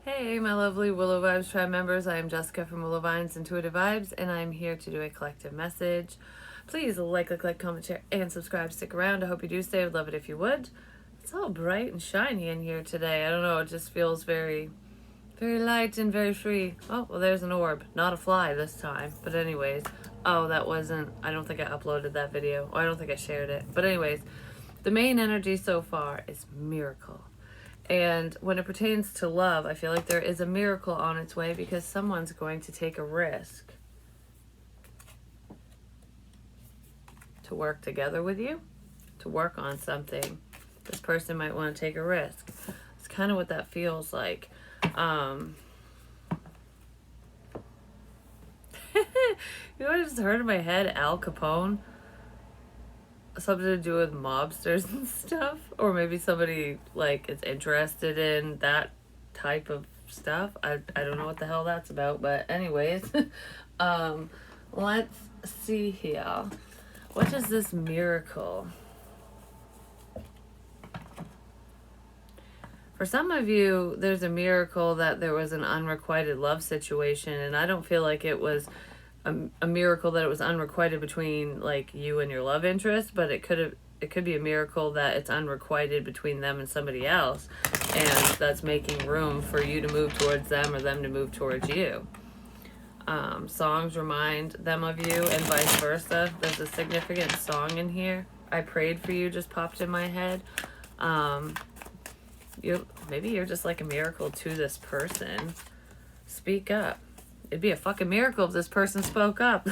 Hey, my lovely Willow Vibes tribe members. I am Jessica from Willow Vines Intuitive Vibes, and I'm here to do a collective message. Please like, comment, share, and subscribe. Stick around. I hope you do stay. I would love it if you would. It's all bright and shiny in here today. I don't know. It just feels very, very light and very free. Oh, well, there's an orb. Not a fly this time. But anyways. Oh, that wasn't... I don't think I uploaded that video. Oh, I don't think I shared it. But anyways, the main energy so far is miracle. And when it pertains to love, I feel like there is a miracle on its way because someone's going to take a risk to work together with you, to work on something. This person might want to take a risk. It's kind of what that feels like. You know what I just heard in my head? Al Capone. Something to do with mobsters and stuff, or maybe somebody like is interested in that type of stuff. I don't know what the hell that's about, but anyways, let's see here. What is this miracle? For some of you, there's a miracle that there was an unrequited love situation, and I don't feel like it was a miracle that it was unrequited between like you and your love interest, but it could be a miracle that it's unrequited between them and somebody else, and that's making room for you to move towards them or them to move towards you. Songs remind them of you and vice versa. There's a significant song in here. I Prayed for You just popped in my head. Maybe you're just like a miracle to this person. Speak up. It'd be a fucking miracle if this person spoke up.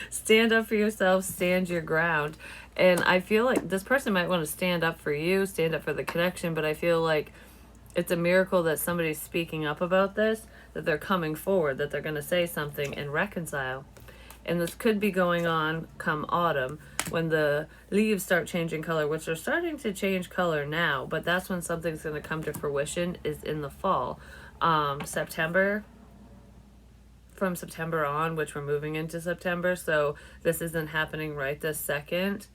Stand up for yourself, stand your ground. And I feel like this person might want to stand up for you, stand up for the connection, but I feel like it's a miracle that somebody's speaking up about this, that they're coming forward, that they're going to say something and reconcile. And this could be going on come autumn when the leaves start changing color, which are starting to change color now, but that's when something's going to come to fruition, is in the fall. September, from September on, which we're moving into September, so this isn't happening right this second.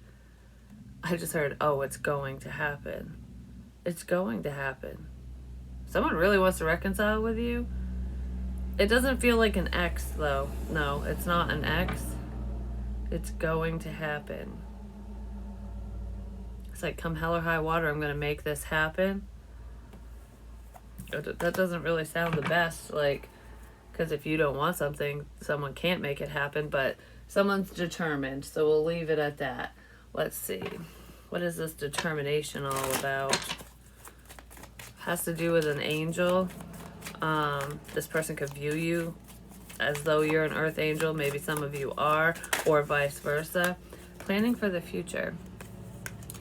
I just heard, oh, it's going to happen. It's going to happen. Someone really wants to reconcile with you. It doesn't feel like an ex, though. No, it's not an ex. It's going to happen. It's like, come hell or high water, I'm going to make this happen. That doesn't really sound the best, like, because if you don't want something, someone can't make it happen, but someone's determined, so we'll leave it at that. Let's see. What is this determination all about? Has to do with an angel. This person could view you as though you're an earth angel. Maybe some of you are, or vice versa. Planning for the future.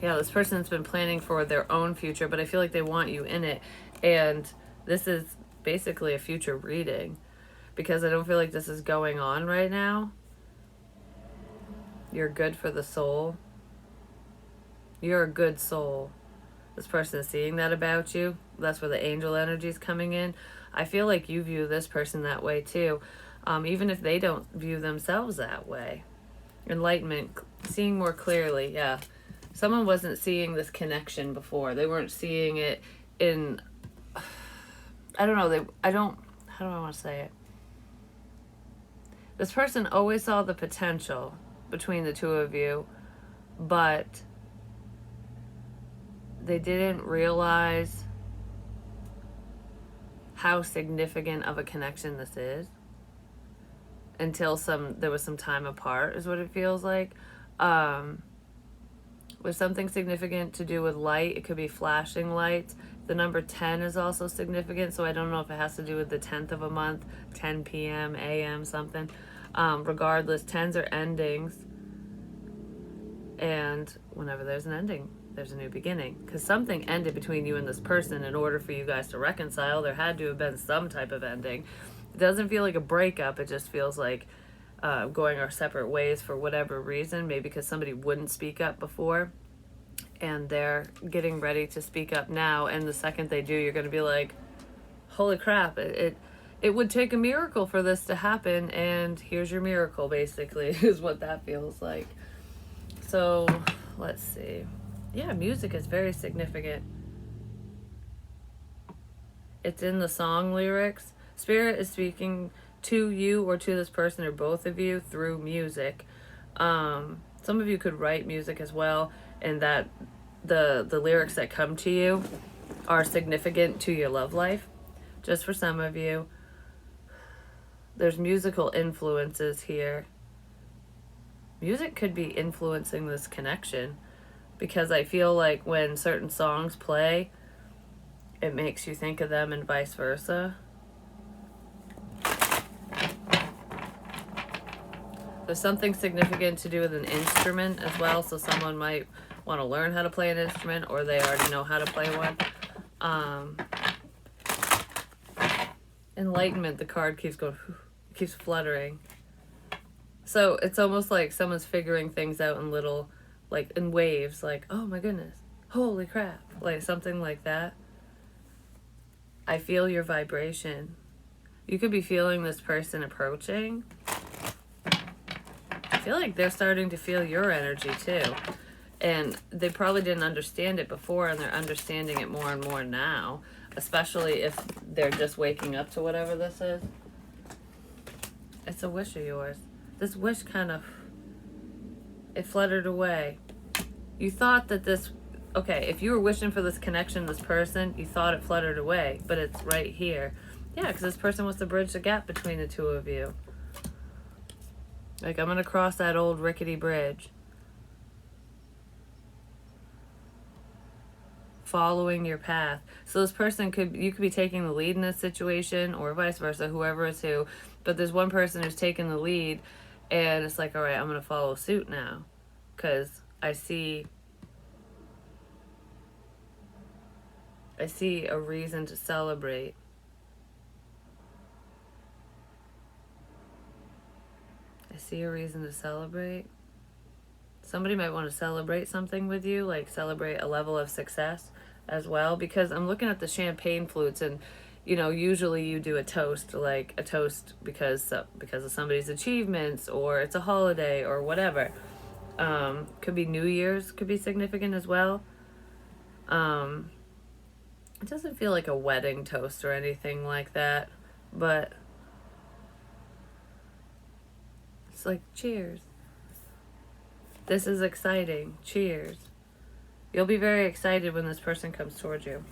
Yeah, this person's been planning for their own future, but I feel like they want you in it. And this is basically a future reading, because I don't feel like this is going on right now. You're good for the soul. You're a good soul. This person is seeing that about you. That's where the angel energy is coming in. I feel like you view this person that way too, even if they don't view themselves that way. Enlightenment, seeing more clearly, yeah. Someone wasn't seeing this connection before. They weren't seeing it in... I don't know. How do I want to say it? This person always saw the potential between the two of you, but they didn't realize how significant of a connection this is until there was some time apart, is what it feels like. With something significant to do with light, it could be flashing lights. The number 10 is also significant, so I don't know if it has to do with the 10th of a month, 10 p.m., a.m., something. Regardless, 10s are endings, and whenever there's an ending, there's a new beginning, because something ended between you and this person. In order for you guys to reconcile, there had to have been some type of ending. It doesn't feel like a breakup. It just feels like going our separate ways for whatever reason, maybe because somebody wouldn't speak up before and they're getting ready to speak up now, and the second they do, you're going to be like, holy crap, it would take a miracle for this to happen, and here's your miracle, basically, is what that feels like. So let's see. Yeah, music is very significant. It's in the song lyrics. Spirit is speaking to you or to this person or both of you through music. Some of you could write music as well, and that the lyrics that come to you are significant to your love life. Just for some of you, there's musical influences here. Music could be influencing this connection, because I feel like when certain songs play, it makes you think of them and vice versa. There's something significant to do with an instrument as well, so someone might want to learn how to play an instrument, or they already know how to play one. Enlightenment, the card keeps going, keeps fluttering. So it's almost like someone's figuring things out in little, like in waves, like, oh my goodness, holy crap, like something like that. I feel your vibration. You could be feeling this person approaching. I feel like they're starting to feel your energy too. And they probably didn't understand it before, and they're understanding it more and more now, especially if they're just waking up to whatever this is. It's a wish of yours. This wish kind of, it fluttered away. You thought that this, okay, if you were wishing for this connection, this person, you thought it fluttered away, but it's right here. Yeah, because this person wants to bridge the gap between the two of you. Like, I'm going to cross that old rickety bridge. Following your path. So this person you could be taking the lead in this situation, or vice versa, whoever is who. But there's one person who's taking the lead, and it's like, all right, I'm going to follow suit now. Because I see a reason to celebrate. I see a reason to celebrate. Somebody might want to celebrate something with you, like celebrate a level of success as well, because I'm looking at the champagne flutes, and you know, usually you do a toast, like a toast because of somebody's achievements, or it's a holiday or whatever. Could be New Year's, could be significant as well. It doesn't feel like a wedding toast or anything like that, but it's like cheers. This is exciting. Cheers. You'll be very excited when this person comes towards you,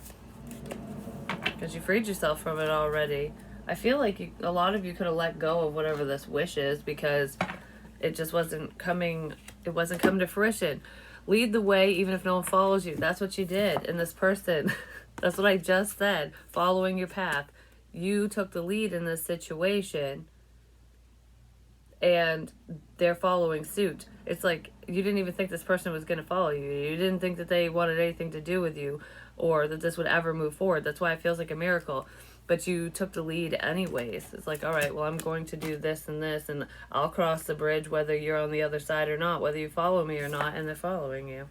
because you freed yourself from it already. I feel like a lot of you could have let go of whatever this wish is, because it just wasn't coming. It wasn't coming to fruition. Lead the way, even if no one follows you. That's what you did. And this person, that's what I just said. Following your path. You took the lead in this situation, and they're following suit. It's like you didn't even think this person was going to follow you. You didn't think that they wanted anything to do with you, or that this would ever move forward. That's why it feels like a miracle. But you took the lead anyways. It's like, all right, well, I'm going to do this, and I'll cross the bridge whether you're on the other side or not, whether you follow me or not, and they're following you.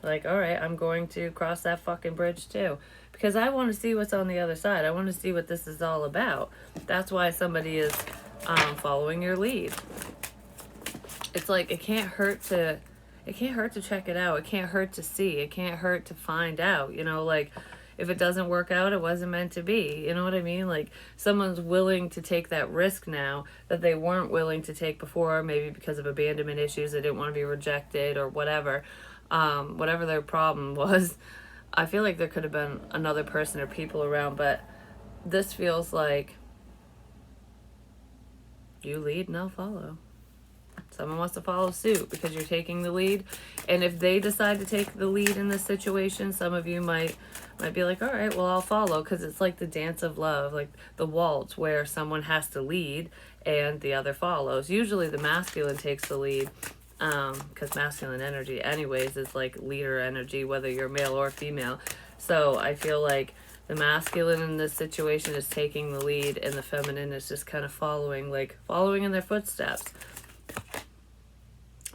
Like, all right, I'm going to cross that fucking bridge too, because I want to see what's on the other side. I want to see what this is all about. That's why somebody is following your lead. It's like, it can't hurt to check it out. It can't hurt to see. It can't hurt to find out. You know, like, if it doesn't work out, it wasn't meant to be. You know what I mean? Like, someone's willing to take that risk now that they weren't willing to take before, maybe because of abandonment issues. They didn't want to be rejected or whatever. Whatever their problem was. I feel like there could have been another person or people around, but this feels like you lead and I'll follow. Someone wants to follow suit because you're taking the lead. And if they decide to take the lead in this situation, some of you might be like, all right, well, I'll follow, because it's like the dance of love, like the waltz, where someone has to lead and the other follows. Usually the masculine takes the lead, because masculine energy anyways is like leader energy, whether you're male or female. So I feel like the masculine in this situation is taking the lead, and the feminine is just kind of following in their footsteps.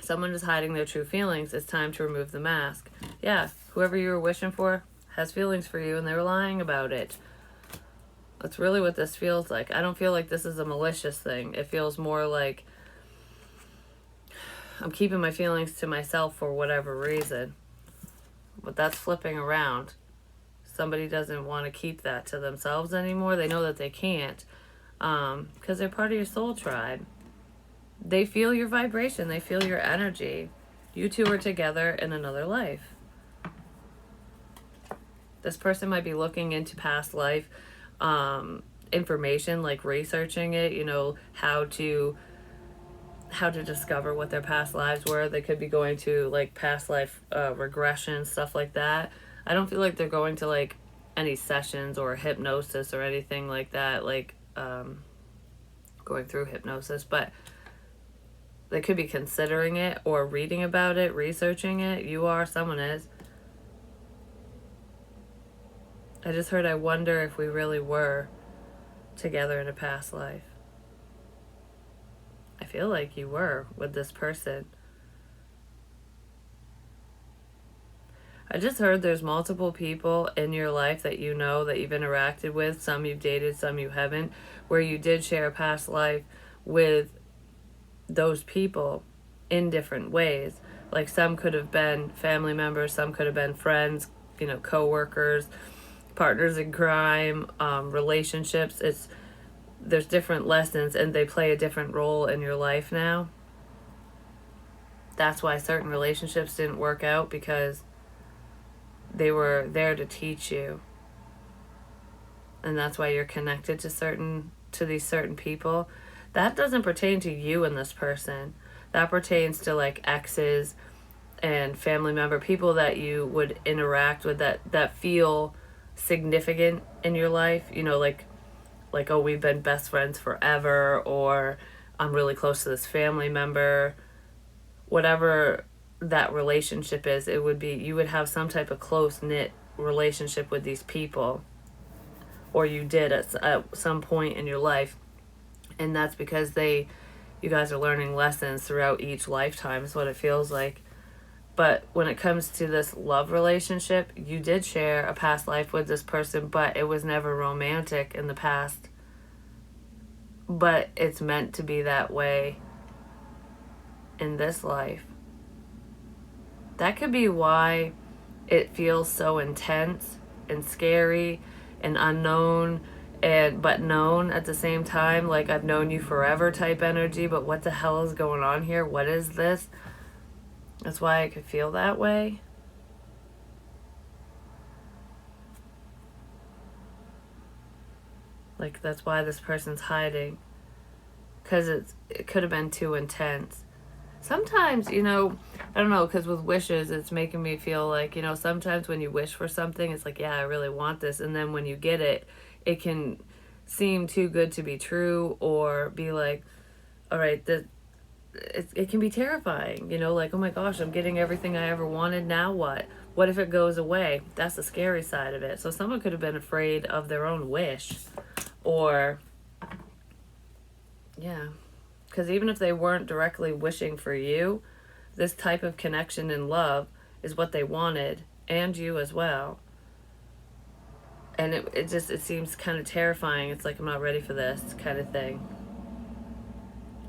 Someone is hiding their true feelings. It's time to remove the mask. Yeah, whoever you were wishing for has feelings for you, and they're lying about it. That's really what this feels like. I don't feel like this is a malicious thing. It feels more like I'm keeping my feelings to myself for whatever reason. But that's flipping around. somebody doesn't want to keep that to themselves anymore. They know that they can't, because they're part of your soul tribe. They feel your vibration. They feel your energy. You two are together in another life. This person might be looking into past life information, like researching it, how to discover what their past lives were. They could be going to like past life regression, stuff like that. I don't feel like they're going to like any sessions or hypnosis or anything like that, like going through hypnosis, but they could be considering it or reading about it, researching it. Someone is. I just heard, I wonder if we really were together in a past life. I feel like you were with this person. I just heard there's multiple people in your life that you know, that you've interacted with. Some you've dated, some you haven't, where you did share a past life with those people in different ways. Like some could have been family members, some could have been friends, co-workers, partners in crime, relationships. There's different lessons and they play a different role in your life now. That's why certain relationships didn't work out, because they were there to teach you. And that's why you're connected to these certain people. That doesn't pertain to you and this person. That pertains to like exes and family member, people that you would interact with that feel significant in your life, like, oh, we've been best friends forever, or I'm really close to this family member. Whatever that relationship is, you would have some type of close-knit relationship with these people, or you did at some point in your life, and that's because you guys are learning lessons throughout each lifetime is what it feels like. But when it comes to this love relationship, you did share a past life with this person, but it was never romantic in the past. But it's meant to be that way in this life. That could be why it feels so intense and scary and unknown, but known at the same time. Like, I've known you forever type energy, but what the hell is going on here? What is this? That's why I could feel that way. Like, that's why this person's hiding. Because it could have been too intense. Sometimes, I don't know, because with wishes, it's making me feel like, sometimes when you wish for something, it's like, yeah, I really want this. And then when you get it, it can seem too good to be true, or be like, all right, it can be terrifying, like, oh my gosh, I'm getting everything I ever wanted. Now what? What if it goes away? That's the scary side of it. So someone could have been afraid of their own wish, or, yeah, because even if they weren't directly wishing for you, this type of connection and love is what they wanted, and you as well. And it seems kind of terrifying. It's like, I'm not ready for this kind of thing.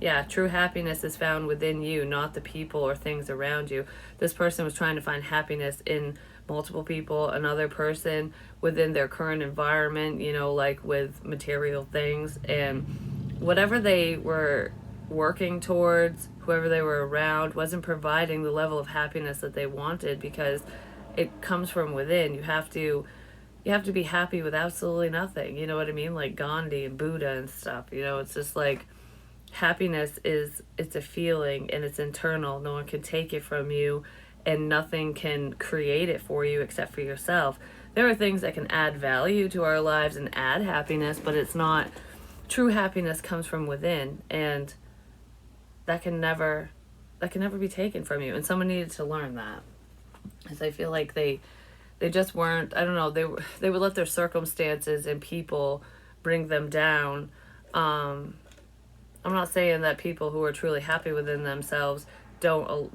Yeah, true happiness is found within you, not the people or things around you. This person was trying to find happiness in multiple people, another person, within their current environment, like with material things. And whatever they were working towards, whoever they were around, wasn't providing the level of happiness that they wanted, because it comes from within. You have to be happy with absolutely nothing. You know what I mean? Like Gandhi and Buddha and stuff. It's just like, happiness it's a feeling, and it's internal. No one can take it from you, and nothing can create it for you except for yourself. There are things that can add value to our lives and add happiness, but it's not. True happiness comes from within, and that can never be taken from you. And someone needed to learn that, because I feel like they just weren't. I don't know. They would let their circumstances and people bring them down. I'm not saying that people who are truly happy within themselves don't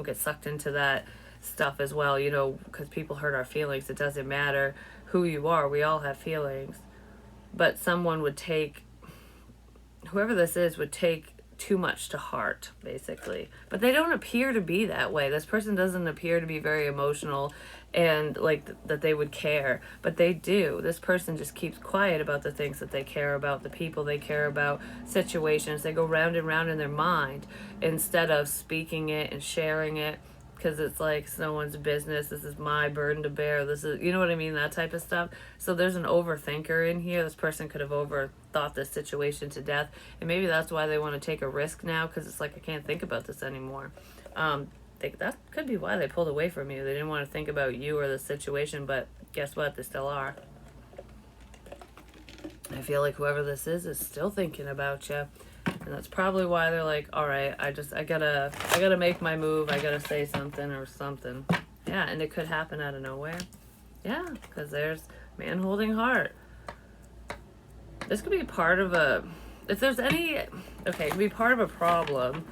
get sucked into that stuff as well, because people hurt our feelings. It doesn't matter who you are. We all have feelings. But someone would take, whoever this is, would take too much to heart, basically. But they don't appear to be that way. This person doesn't appear to be very emotional and like that they would care, but they do. This person just keeps quiet about the things that they care about, the people they care about, situations. They go round and round in their mind instead of speaking it and sharing it, because it's like it's no one's business. This is my burden to bear. This is, you know what I mean, that type of stuff. So there's an overthinker in here. This person could have overthought this situation to death, and maybe that's why they want to take a risk now, because it's like, I can't think about this anymore. That could be why they pulled away from you. They didn't want to think about you or the situation, but guess what? They still are. I feel like whoever this is still thinking about you. And that's probably why they're like, all right, I gotta make my move. I gotta say something or something. Yeah, and it could happen out of nowhere. Yeah, because there's man holding heart. This could be part of it could be part of a problem,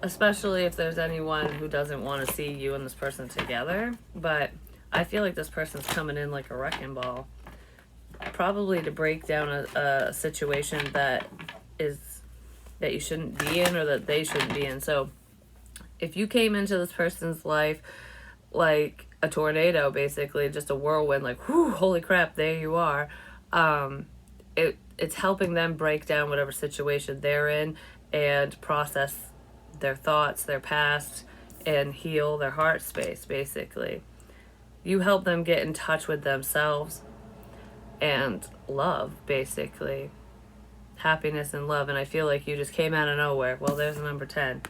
especially if there's anyone who doesn't want to see you and this person together. But I feel like this person's coming in like a wrecking ball, probably to break down a situation that you shouldn't be in, or that they shouldn't be in. So if you came into this person's life like a tornado, basically just a whirlwind, like, whew, holy crap, there you are, it's helping them break down whatever situation they're in and process their thoughts, their past, and heal their heart space, basically. You help them get in touch with themselves and love, basically. Happiness and love. And I feel like you just came out of nowhere. Well, there's a number 10.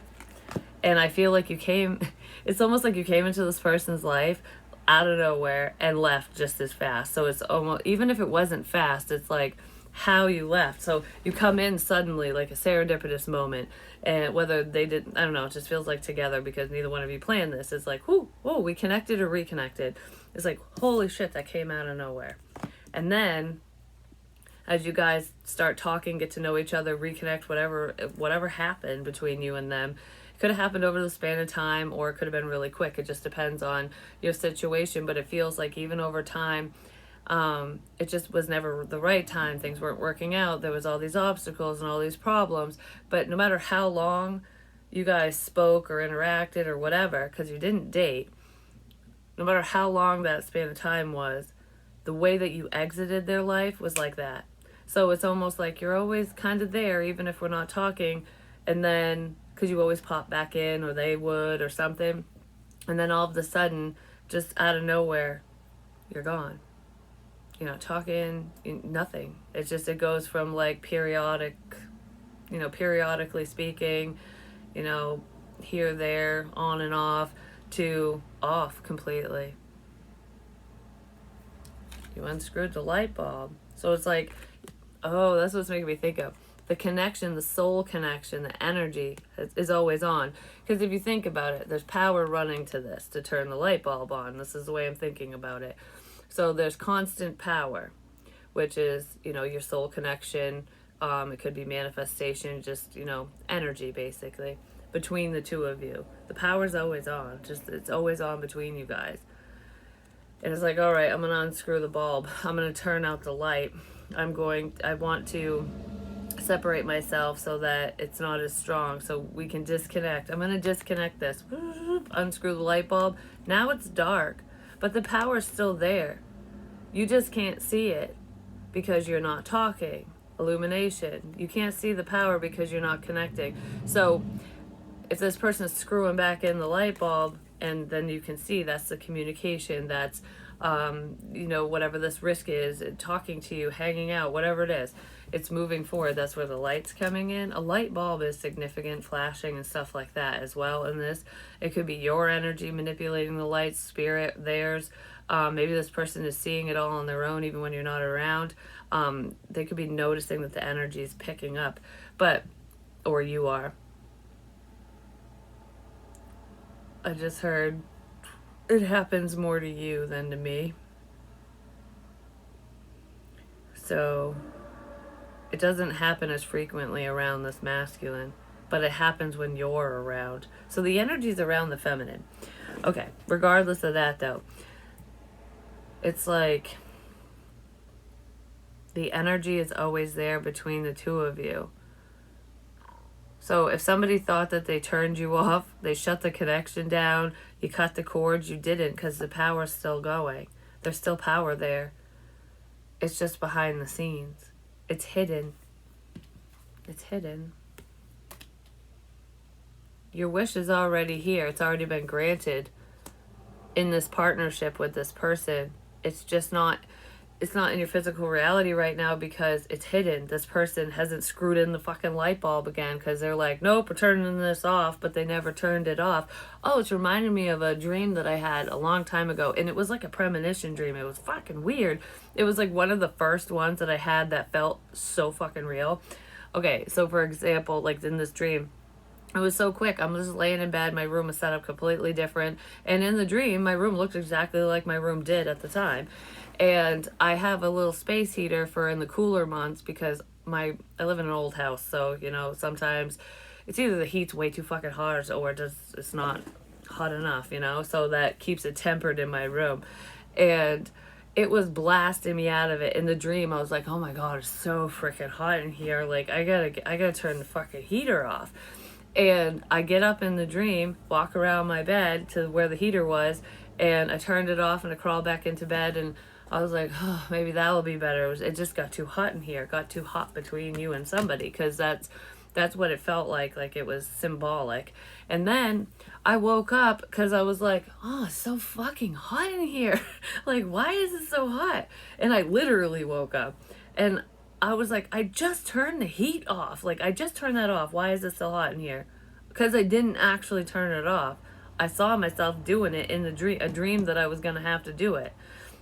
And I feel like it's almost like you came into this person's life out of nowhere and left just as fast. So it's almost, even if it wasn't fast, it's like how you left. So you come in suddenly, like a serendipitous moment, and whether they did, I don't know, it just feels like together, because neither one of you planned this. It's like, whoo, we connected or reconnected. It's like, holy shit, that came out of nowhere. And then as you guys start talking, get to know each other, reconnect, whatever happened between you and them, it could have happened over the span of time, or it could have been really quick. It just depends on your situation. But it feels like even over time, it just was never the right time. Things weren't working out. There was all these obstacles and all these problems. But no matter how long you guys spoke or interacted or whatever, because you didn't date, no matter how long that span of time was, the way that you exited their life was like that. So it's almost like you're always kind of there, even if we're not talking, and then, because you always pop back in, or they would, or something, and then all of a sudden, just out of nowhere, you're gone. You're not talking, nothing. It's just, it goes from like periodically speaking, here, there, on and off, to off completely. You unscrewed the light bulb. So it's like, oh, that's what's making me think of. The connection, the soul connection, the energy is always on. Because if you think about it, there's power running to this to turn the light bulb on. This is the way I'm thinking about it. So there's constant power, which is, your soul connection. It could be manifestation, just, energy, basically, between the two of you. The power's always on. It's always on between you guys. And it's like, all right, I'm going to unscrew the bulb. I'm going to turn out the light. I want to separate myself so that it's not as strong, so we can disconnect. I'm going to disconnect this. Unscrew the light bulb. Now it's dark, but the power's still there. You just can't see it because you're not talking. Illumination. You can't see the power because you're not connecting. So if this person is screwing back in the light bulb, and then you can see, that's the communication, that's whatever this risk is, talking to you, hanging out, whatever it is, it's moving forward. That's where the light's coming in. A light bulb is significant, flashing and stuff like that as well in this. It could be your energy manipulating the light, spirit, theirs. Maybe this person is seeing it all on their own even when you're not around. They could be noticing that the energy is picking up, or you are. I just heard it happens more to you than to me. So it doesn't happen as frequently around this masculine, but it happens when you're around. So the energy's around the feminine. Okay, regardless of that though, it's like the energy is always there between the two of you. So if somebody thought that they turned you off, they shut the connection down, you cut the cords, you didn't, because the power's still going. There's still power there. It's just behind the scenes. It's hidden. It's hidden. Your wish is already here. It's already been granted in this partnership with this person. It's just not, it's not in your physical reality right now because it's hidden. This person hasn't screwed in the fucking light bulb again because they're like, nope, we're turning this off, but they never turned it off. Oh, it's reminding me of a dream that I had a long time ago, and it was like a premonition dream. It was fucking weird. It was like one of the first ones that I had that felt so fucking real. Okay, so for example, like in this dream, it was so quick. I'm just laying in bed. My room was set up completely different. And in the dream, my room looked exactly like my room did at the time. And I have a little space heater for in the cooler months because I live in an old house. So, you know, sometimes it's either the heat's way too fucking hot or it's not hot enough, you know. So that keeps it tempered in my room. And it was blasting me out of it. In the dream, I was like, oh my God, it's so freaking hot in here. Like, I gotta turn the fucking heater off. And I get up in the dream, walk around my bed to where the heater was, and I turned it off and I crawled back into bed, and I was like, oh, maybe that'll be better. It just got too hot in here. It got too hot between you and somebody, because that's what it felt like it was symbolic. And then I woke up because I was like, oh, it's so fucking hot in here. Like, why is it so hot? And I literally woke up and I was like, I just turned the heat off. Like, I just turned that off. Why is it so hot in here? Because I didn't actually turn it off. I saw myself doing it in a dream that I was going to have to do it.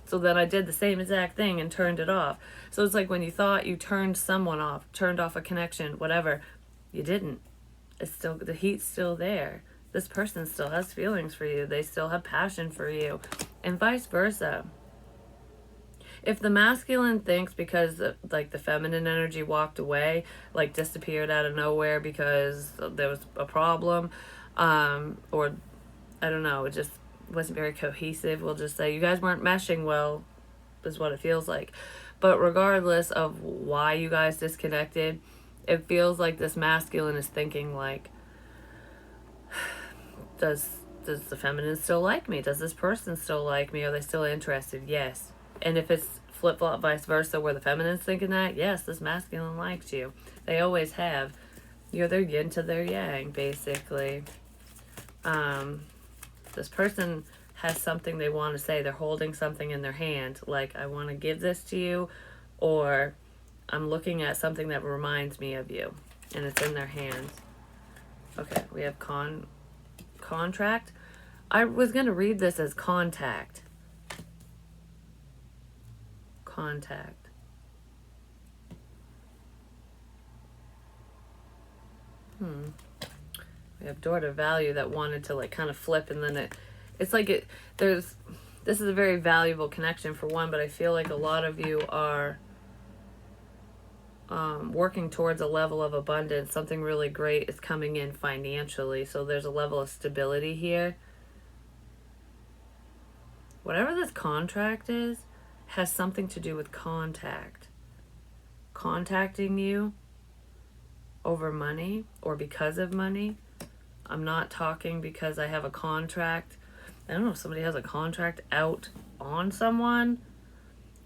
So then I did the same exact thing and turned it off. So it's like when you thought you turned someone off, turned off a connection, whatever, you didn't. It's still, the heat's still there. This person still has feelings for you. They still have passion for you, and vice versa. If the masculine thinks because like the feminine energy walked away, like disappeared out of nowhere because there was a problem, or I don't know, it just wasn't very cohesive, we'll just say you guys weren't meshing well, is what it feels like. But regardless of why you guys disconnected, it feels like this masculine is thinking like, does the feminine still like me? Does this person still like me? Are they still interested? Yes. And if it's flip-flop vice versa where the feminine's thinking that, yes, this masculine likes you. They always have. You're their yin to their yang, basically. This person has something they want to say. They're holding something in their hand, like, I want to give this to you, or I'm looking at something that reminds me of you, and it's in their hands. Okay, we have contract. I was going to read this as contact. Contact. We have door to value that wanted to like kind of flip, and then it's like this is a very valuable connection for one, but I feel like a lot of you are working towards a level of abundance. Something really great is coming in financially, so there's a level of stability here. Whatever this contract is has something to do with contact. Contacting you over money or because of money. I'm not talking because I have a contract. I don't know if somebody has a contract out on someone,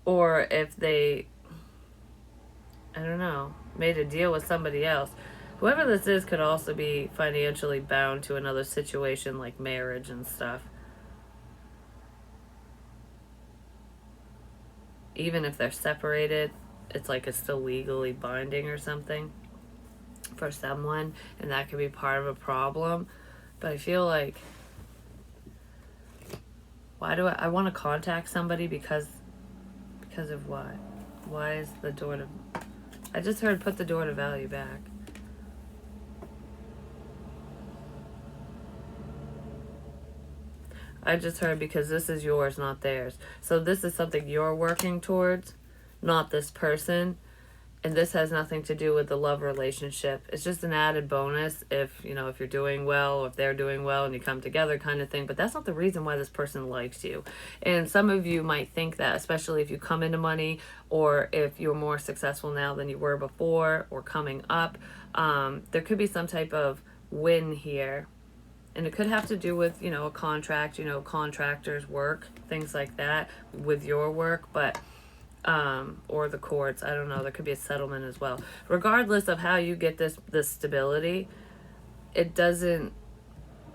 or if they, I don't know, made a deal with somebody else. Whoever this is could also be financially bound to another situation like marriage and stuff. Even if they're separated, it's like it's still legally binding or something for someone, and that could be part of a problem. But I feel like, why do I want to contact somebody because of what? Why is the door to, I just heard put the door to value back. I just heard because this is yours, not theirs. So this is something you're working towards, not this person. And this has nothing to do with the love relationship. It's just an added bonus if, if you're doing well, or if they're doing well and you come together kind of thing. But that's not the reason why this person likes you. And some of you might think that, especially if you come into money, or if you're more successful now than you were before, or coming up. There could be some type of win here. And it could have to do with, a contract, contractors' work, things like that with your work. But or the courts. I don't know. There could be a settlement as well. Regardless of how you get this stability, it doesn't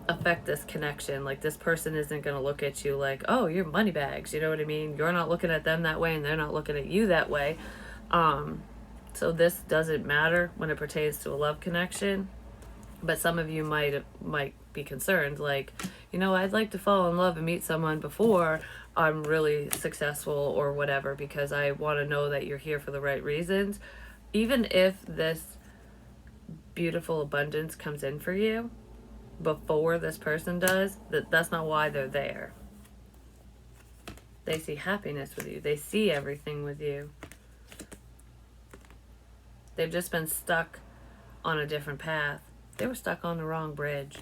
affect this connection. Like, this person isn't going to look at you like, oh, you're money bags. You know what I mean? You're not looking at them that way, and they're not looking at you that way. So this doesn't matter when it pertains to a love connection. But some of you might be concerned, like, I'd like to fall in love and meet someone before I'm really successful or whatever, because I want to know that you're here for the right reasons. Even if this beautiful abundance comes in for you before this person does, that's not why they're there. They see happiness with you. They see everything with you. They've just been stuck on a different path. They were stuck on the wrong bridge.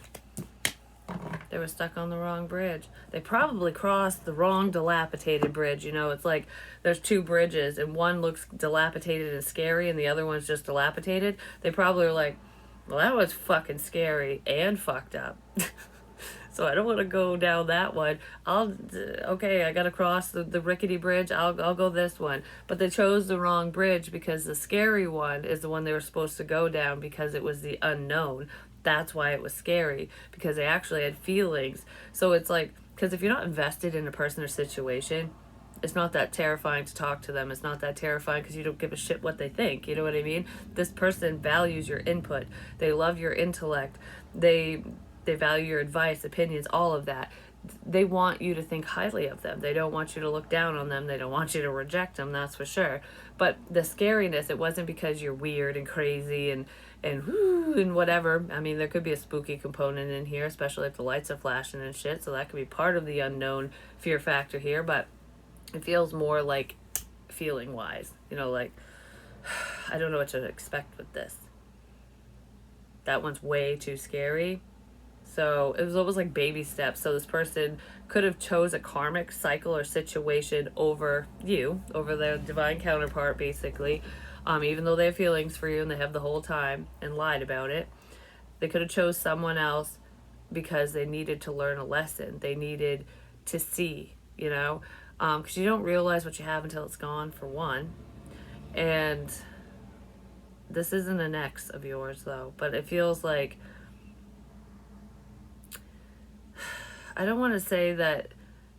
They were stuck on the wrong bridge. They probably crossed the wrong dilapidated bridge. It's like there's two bridges and one looks dilapidated and scary and the other one's just dilapidated. They probably were like, well, that was fucking scary and fucked up. So I don't want to go down that one. I got to cross the rickety bridge. I'll go this one. But they chose the wrong bridge because the scary one is the one they were supposed to go down because it was the unknown. That's why it was scary, because they actually had feelings. So it's like, because if you're not invested in a person or situation, it's not that terrifying to talk to them. It's not that terrifying because you don't give a shit what they think. You know what I mean? This person values your input. They love your intellect. They value your advice, opinions, all of that. They want you to think highly of them. They don't want you to look down on them. They don't want you to reject them, that's for sure. But the scariness, it wasn't because you're weird and crazy and whatever. I mean, there could be a spooky component in here, especially if the lights are flashing and shit. So that could be part of the unknown fear factor here. But it feels more like feeling wise, like, I don't know what to expect with this. That one's way too scary. So it was almost like baby steps. So this person could have chose a karmic cycle or situation over you, over their divine counterpart, basically. Even though they have feelings for you and they have the whole time and lied about it. They could have chose someone else because they needed to learn a lesson. They needed to see, because you don't realize what you have until it's gone, for one. And this isn't an ex of yours, though. But it feels like, I don't want to say that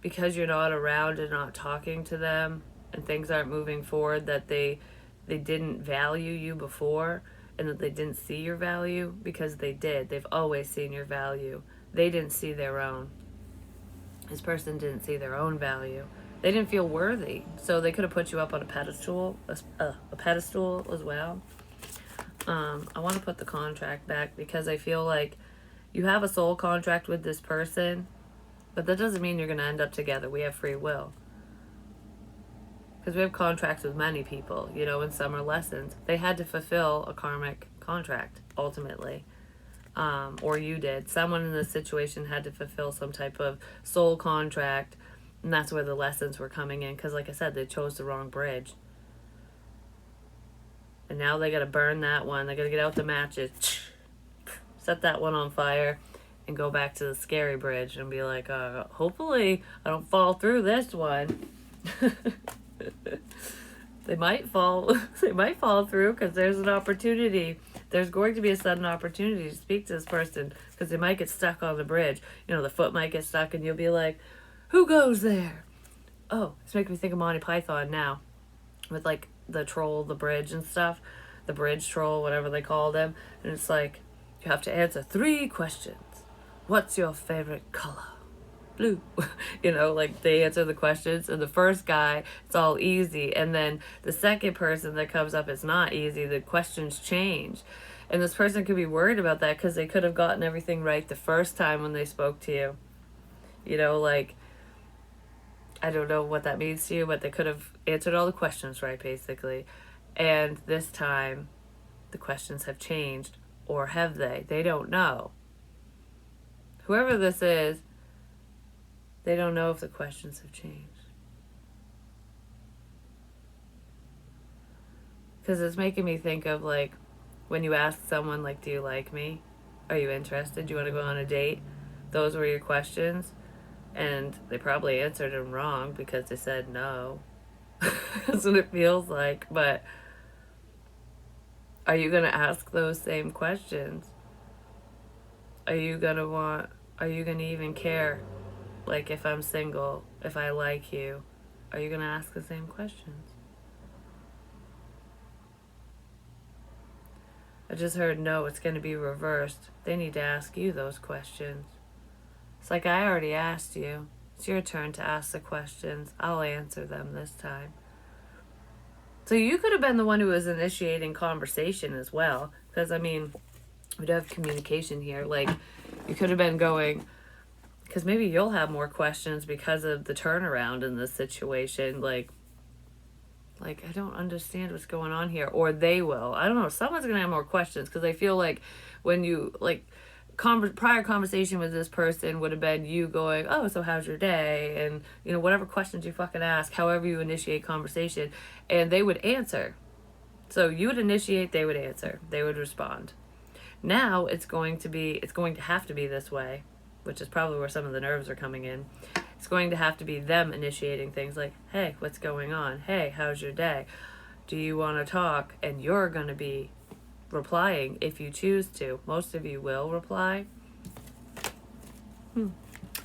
because you're not around and not talking to them and things aren't moving forward, that they didn't value you before and that they didn't see your value, because they did. They've always seen your value. They didn't see their own. This person didn't see their own value. They didn't feel worthy. So they could have put you up on a pedestal as well. I want to put the contract back because I feel like you have a soul contract with this person, but that doesn't mean you're going to end up together. We have free will. Because we have contracts with many people, and some are lessons. They had to fulfill a karmic contract, ultimately. Or you did. Someone in this situation had to fulfill some type of soul contract, and that's where the lessons were coming in. Because, like I said, they chose the wrong bridge. And now they got to burn that one. They got to get out the matches, set that one on fire, and go back to the scary bridge and be like, hopefully I don't fall through this one. They might fall through because there's an opportunity. There's going to be a sudden opportunity to speak to this person because they might get stuck on the bridge. The foot might get stuck and you'll be like, who goes there? Oh, it's making me think of Monty Python now with like the troll, the bridge and stuff, the bridge troll, whatever they call them. And it's like, you have to answer 3 questions. What's your favorite color? Blue. Like they answer the questions, and the first guy, it's all easy, and then the second person that comes up, it's not easy. The questions change, and this person could be worried about that because they could have gotten everything right the first time when they spoke to you. Like, I don't know what that means to you, but they could have answered all the questions right, basically. And this time, the questions have changed. Or have they? They don't know. Whoever this is, they don't know if the questions have changed. Because it's making me think of, like, when you ask someone, like, do you like me? Are you interested? Do you want to go on a date? Those were your questions. And they probably answered them wrong because they said no. That's what it feels like. But are you going to ask those same questions? Are you going to even care? Like, if I'm single, if I like you, are you going to ask the same questions? I just heard no, it's going to be reversed. They need to ask you those questions. It's like, I already asked you. It's your turn to ask the questions. I'll answer them this time. So you could have been the one who was initiating conversation as well. Because, I mean, we do have communication here. Like, you could have been going, because maybe you'll have more questions because of the turnaround in this situation. Like, I don't understand what's going on here. Or they will. I don't know. Someone's going to have more questions because I feel like when you, like, prior conversation with this person would have been you going, oh, so how's your day? And, you know, whatever questions you fucking ask, however you initiate conversation. And they would answer. So you would initiate, they would answer. They would respond. Now it's going to have to be this way, which is probably where some of the nerves are coming in. It's going to have to be them initiating things like, hey, what's going on? Hey, how's your day? Do you want to talk? And you're going to be replying if you choose to. Most of you will reply.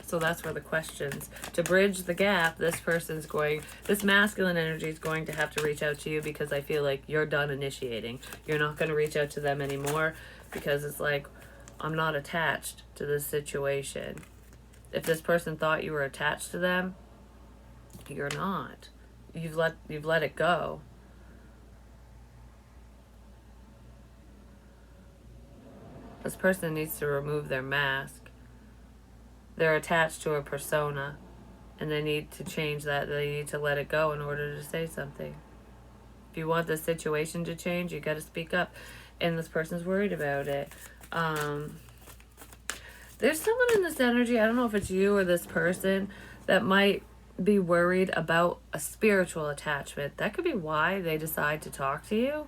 So that's where the questions. To bridge the gap, this masculine energy is going to have to reach out to you because I feel like you're done initiating. You're not going to reach out to them anymore because it's like, I'm not attached to this situation. If this person thought you were attached to them, you're not. You've let it go. This person needs to remove their mask. They're attached to a persona, and they need to change that. They need to let it go in order to say something. If you want the situation to change, you got to speak up. And this person's worried about it. There's someone in this energy, I don't know if it's you or this person, that might be worried about a spiritual attachment. That could be why they decide to talk to you.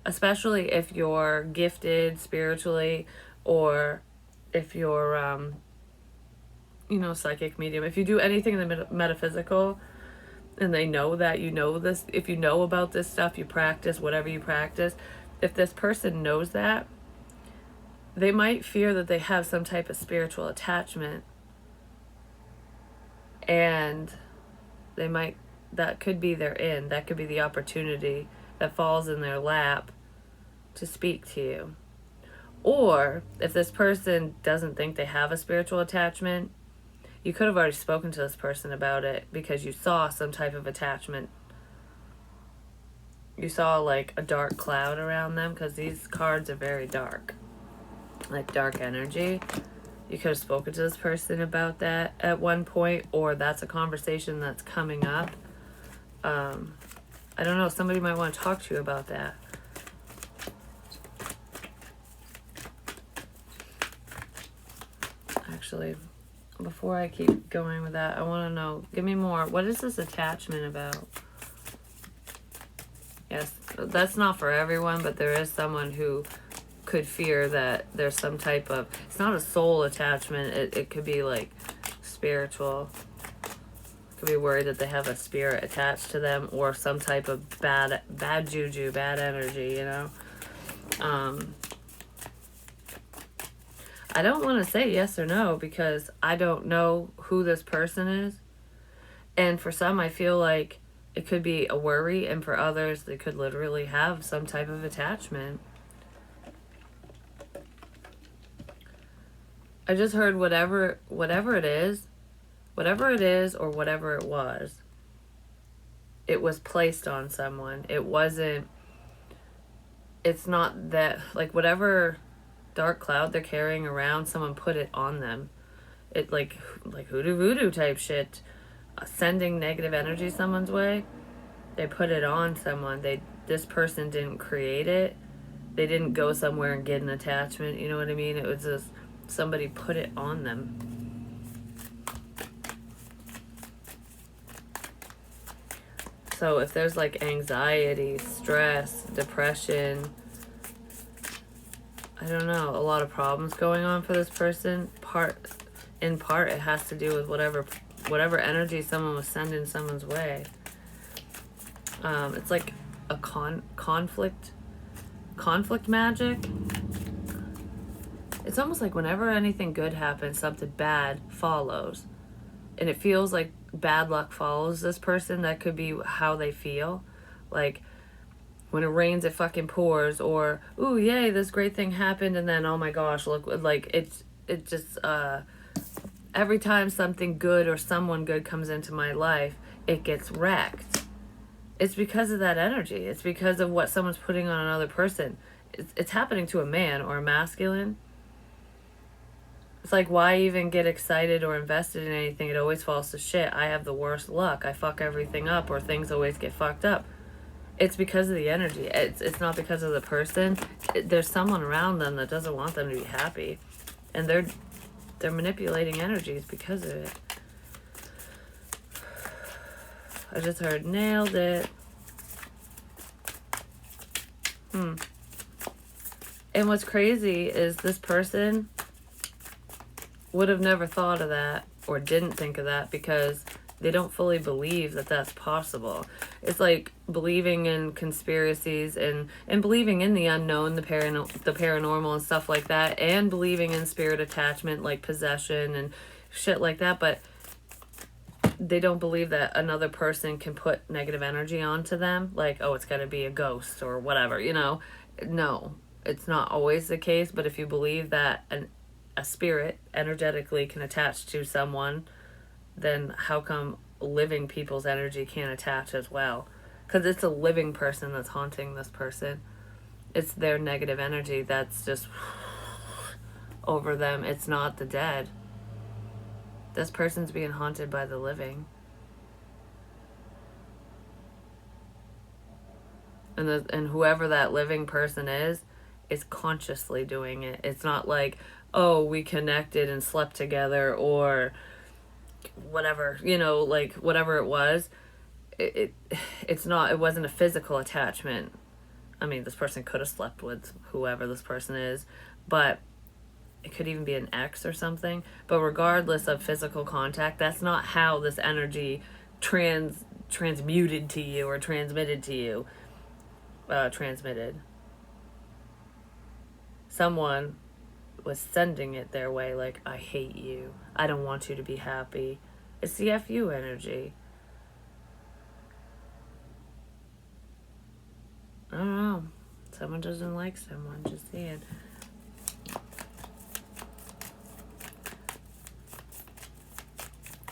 Especially if you're gifted spiritually, or if you're, psychic medium. If you do anything in the metaphysical, and they know that you know this, if you know about this stuff, you practice whatever you practice, if this person knows that, they might fear that they have some type of spiritual attachment. And that could be their in. That could be the opportunity that falls in their lap to speak to you. Or if this person doesn't think they have a spiritual attachment, you could have already spoken to this person about it because you saw some type of attachment. You saw like a dark cloud around them because these cards are very dark. Like dark energy. You could have spoken to this person about that at one point, or that's a conversation that's coming up. I don't know. Somebody might want to talk to you about that. Actually, before I keep going with that, I want to know, give me more. What is this attachment about? Yes, that's not for everyone, but there is someone who could fear that there's some type of, it's not a soul attachment, it could be like spiritual. Could be worried that they have a spirit attached to them, or some type of bad juju, bad energy, you know. I don't want to say yes or no because I don't know who this person is. And for some, I feel like it could be a worry, and for others, they could literally have some type of attachment. I just heard whatever it is or whatever it was placed on someone. It's not that, like, whatever dark cloud they're carrying around, someone put it on them. It like hoodoo voodoo type shit, sending negative energy someone's way. They put it on someone. This person didn't create it. They didn't go somewhere and get an attachment. You know what I mean? It was just somebody put it on them. So if there's like anxiety, stress, depression, I don't know, a lot of problems going on for this person, in part it has to do with whatever energy someone was sending someone's way. It's like a conflict magic. It's almost like whenever anything good happens, something bad follows. And it feels like bad luck follows this person. That could be how they feel. Like, when it rains, it fucking pours. Or, ooh, yay, this great thing happened. And then, oh my gosh, look, like, it just, every time something good or someone good comes into my life, it gets wrecked. It's because of that energy. It's because of what someone's putting on another person. It's happening to a man or a masculine. It's like, why even get excited or invested in anything? It always falls to shit. I have the worst luck. I fuck everything up, or things always get fucked up. It's because of the energy. It's not because of the person. There's someone around them that doesn't want them to be happy. And they're manipulating energies because of it. I just heard, nailed it. And what's crazy is this person would have never thought of that or didn't think of that because they don't fully believe that that's possible. It's like believing in conspiracies and believing in the unknown, the paranormal and stuff like that, and believing in spirit attachment like possession and shit like that, but they don't believe that another person can put negative energy onto them. Like, oh, it's got to be a ghost or whatever, you know? No, it's not always the case, but if you believe that a spirit energetically can attach to someone, then how come living people's energy can't attach as well? Because it's a living person that's haunting this person. It's their negative energy that's just over them. It's not the dead. This person's being haunted by the living. And whoever that living person is consciously doing it. It's not like, oh, we connected and slept together or whatever, you know, like whatever it was. It wasn't a physical attachment. I mean, this person could have slept with whoever this person is, but it could even be an ex or something. But regardless of physical contact, that's not how this energy transmuted to you or transmitted to you. Transmitted. Someone was sending it their way, like, I hate you. I don't want you to be happy. It's the FU energy. I don't know. Someone doesn't like someone, just saying.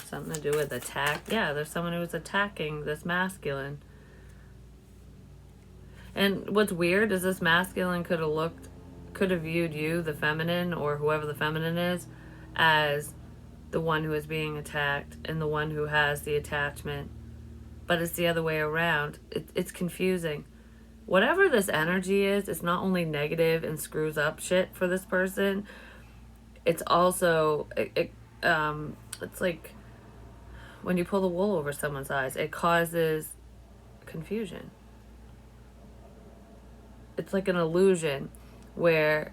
Something to do with attack. Yeah, there's someone who was attacking this masculine. And what's weird is this masculine could have viewed you, the feminine, or whoever the feminine is, as the one who is being attacked and the one who has the attachment. But it's the other way around. It's confusing. Whatever this energy is, it's not only negative and screws up shit for this person. It's also, it's like when you pull the wool over someone's eyes, it causes confusion. It's like an illusion where,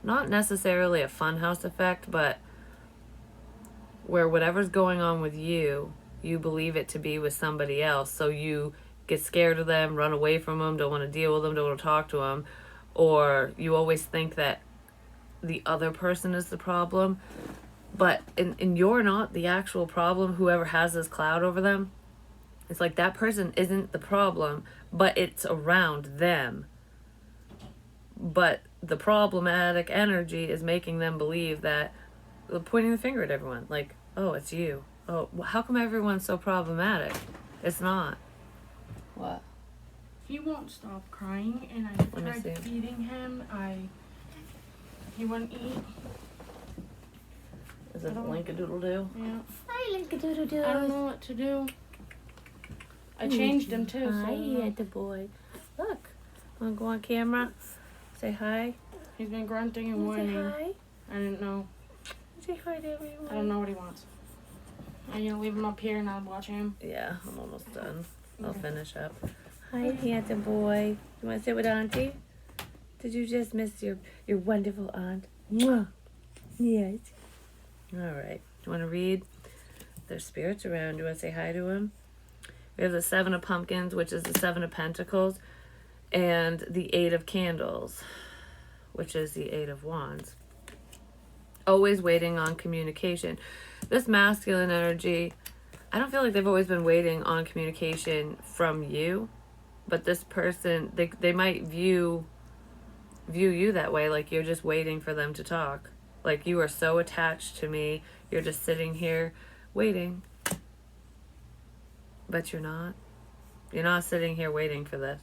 not necessarily a funhouse effect, but where whatever's going on with you, you believe it to be with somebody else. So you get scared of them, run away from them, don't want to deal with them, don't want to talk to them. Or you always think that the other person is the problem. But and you're not the actual problem, whoever has this cloud over them. It's like that person isn't the problem, but it's around them. But the problematic energy is making them believe that, pointing the finger at everyone, like, oh, it's you. Oh, how come everyone's so problematic? It's not. What? He won't stop crying, and I tried feeding him. He wouldn't eat. Is it Link-a-doodle-doo? Yeah. Hi, Link-a-doodle-doo. I don't know what to do. I changed him too. Hi, So at the boy. Look. Want to go on camera? Say hi. he's been grunting and Say whining. hi. I didn't know. Say hi to everyone. I don't know what he wants. Are you gonna leave him up here and I'll watch him? Yeah, I'm almost done. I'll Okay. finish up. Hi, handsome boy. You want to sit with Auntie? Did you just miss your wonderful aunt? Mwah. Yes. All right. You want to read? There's spirits around. You want to say hi to them? We have the 7 of Pumpkins, which is the 7 of Pentacles, and the 8 of Candles, which is the 8 of Wands. Always waiting on communication. This masculine energy, I don't feel like they've always been waiting on communication from you, but this person, they might view you that way, like you're just waiting for them to talk. Like you are so attached to me, you're just sitting here waiting. But you're not. You're not sitting here waiting for this.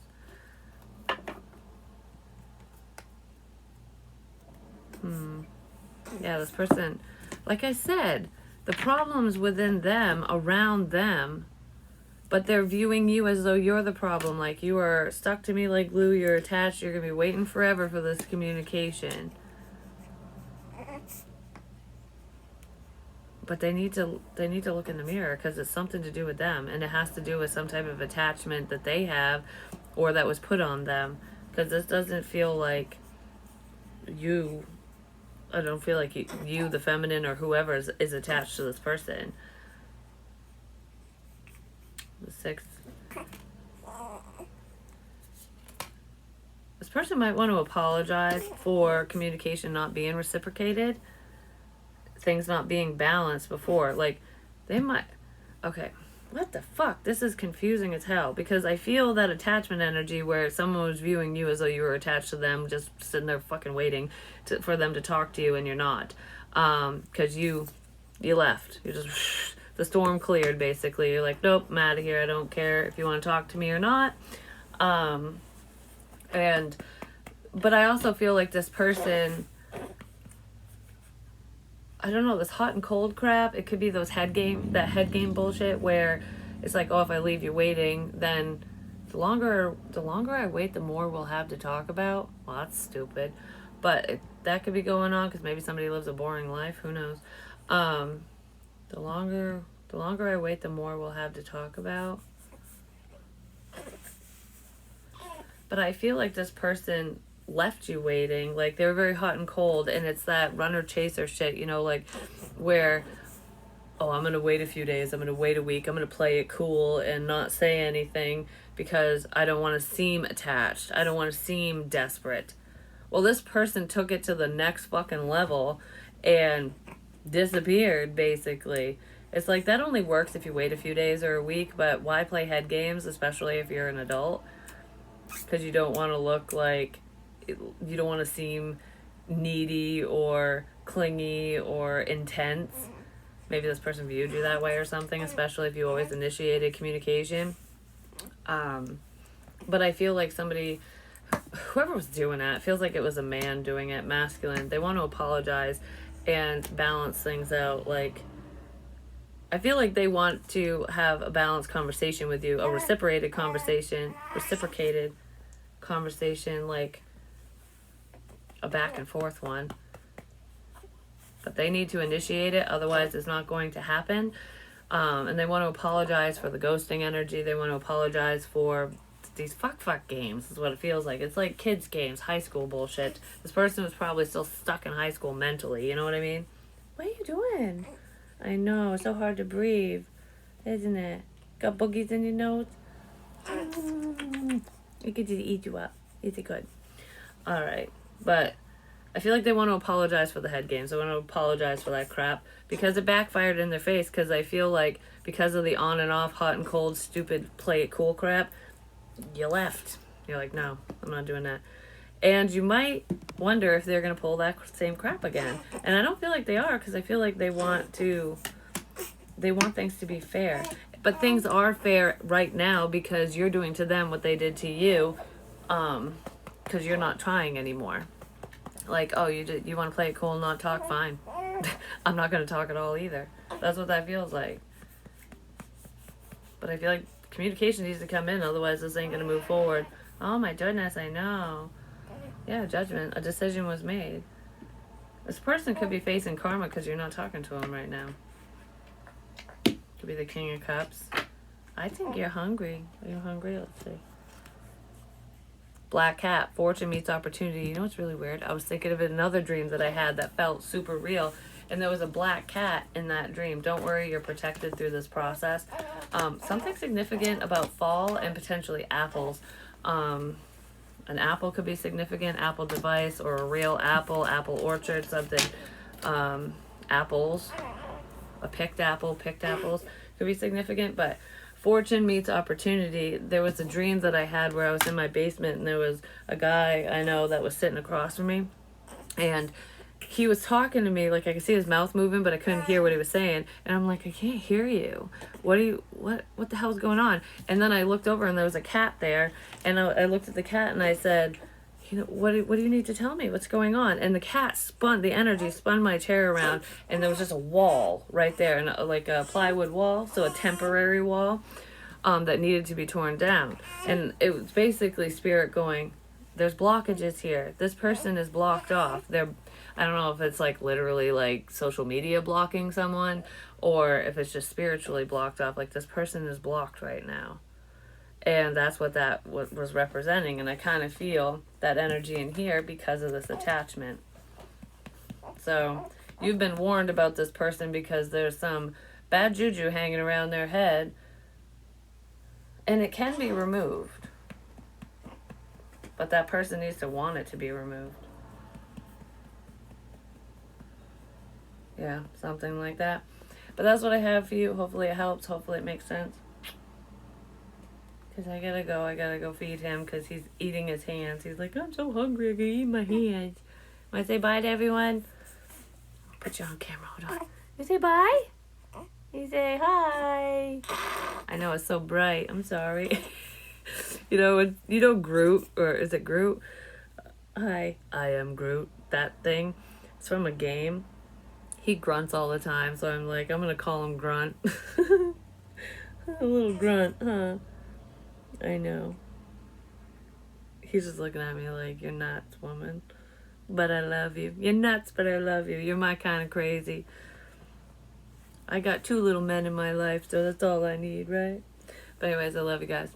Yeah, this person, like I said, the problem's within them, around them, but they're viewing you as though you're the problem. Like you are stuck to me like glue, you're attached, you're going to be waiting forever for this communication. But they need to look in the mirror because it's something to do with them, and it has to do with some type of attachment that they have or that was put on them, because this doesn't feel like you. I don't feel like you, the feminine or whoever is attached to this person. The 6. This person might want to apologize for communication not being reciprocated. Things not being balanced before. Like, they might... Okay, what the fuck? This is confusing as hell, because I feel that attachment energy where someone was viewing you as though you were attached to them, just sitting there fucking waiting for them to talk to you, and you're not. Because you left. You just... The storm cleared, basically. You're like, nope, I'm out of here. I don't care if you want to talk to me or not. But I also feel like this person... I don't know, this hot and cold crap. It could be that head game bullshit where it's like, oh, if I leave you waiting, then the longer I wait, the more we'll have to talk about. Well, that's stupid, but that could be going on because maybe somebody lives a boring life. Who knows? The longer I wait, the more we'll have to talk about. But I feel like this person left you waiting, like they were very hot and cold, and it's that runner chaser shit, you know, like where, oh, I'm gonna wait a few days, I'm gonna wait a week, I'm gonna play it cool and not say anything because I don't want to seem attached, I don't want to seem desperate. Well, this person took it to the next fucking level and disappeared, basically. It's like that only works if you wait a few days or a week, but why play head games, especially if you're an adult? Because you don't want to look like, you don't want to seem needy or clingy or intense. Maybe this person viewed you that way or something, especially if you always initiated communication. But I feel like whoever was doing that, it feels like it was a man doing it, masculine. They want to apologize and balance things out. Like, I feel like they want to have a balanced conversation with you, a reciprocated conversation, like a back and forth one. But they need to initiate it, otherwise it's not going to happen. And they want to apologize for the ghosting energy. They want to apologize for these fuck games, is what it feels like. It's like kids games, high school bullshit. This person was probably still stuck in high school mentally, you know what I mean? What are you doing? I know, it's so hard to breathe, isn't it? Got boogies in your nose? It could just eat you up. Is it good? Alright. But I feel like they want to apologize for the head games. They want to apologize for that crap because it backfired in their face. Because I feel like because of the on and off, hot and cold, stupid, play it cool crap, you left. You're like, no, I'm not doing that. And you might wonder if they're going to pull that same crap again. And I don't feel like they are, because I feel like they want things to be fair. But things are fair right now because you're doing to them what they did to you, because you're not trying anymore. Like, oh, you want to play it cool and not talk? Fine. I'm not going to talk at all either. That's what that feels like. But I feel like communication needs to come in, otherwise this ain't gonna move forward. Oh my goodness, I know. Yeah, judgment. A decision was made. This person could be facing karma because you're not talking to them right now. Could be the King of Cups. I think you're hungry. Are you hungry? Let's see. Black cat. Fortune meets opportunity. You know what's really weird? I was thinking of another dream that I had that felt super real. And there was a black cat in that dream. Don't worry, you're protected through this process. Something significant about fall and potentially apples. An apple could be significant, apple device, or a real apple, apple orchard, something. Apples, a picked apples could be significant, but fortune meets opportunity. There was a dream that I had where I was in my basement and there was a guy I know that was sitting across from me, and he was talking to me, like I could see his mouth moving, but I couldn't hear what he was saying. And I'm like, I can't hear you. What the hell's going on? And then I looked over and there was a cat there. And I looked at the cat and I said, you know, what do you need to tell me? What's going on? And the cat the energy spun my chair around, and there was just a wall right there, and like a plywood wall, so a temporary wall that needed to be torn down. And it was basically spirit going, there's blockages here. This person is blocked off. I don't know if it's like literally like social media blocking someone, or if it's just spiritually blocked off. Like, this person is blocked right now. And that's what that was representing. And I kind of feel that energy in here because of this attachment. So you've been warned about this person because there's some bad juju hanging around their head. And it can be removed. But that person needs to want it to be removed. Yeah, something like that. But that's what I have for you. Hopefully it helps. Hopefully it makes sense. Because I gotta go feed him because he's eating his hands. He's like, I'm so hungry, I can eat my hands. Want to say bye to everyone? I'll put you on camera, hold on. You say bye? You say hi. I know, it's so bright, I'm sorry. You know Groot, or is it Groot? Hi, I am Groot, that thing. It's from a game. He grunts all the time, so I'm like, I'm gonna call him Grunt. A little grunt, huh? I know. He's just looking at me like, you're nuts, woman. But I love you. You're nuts, but I love you. You're my kind of crazy. I got 2 little men in my life, so that's all I need, right? But anyways, I love you guys.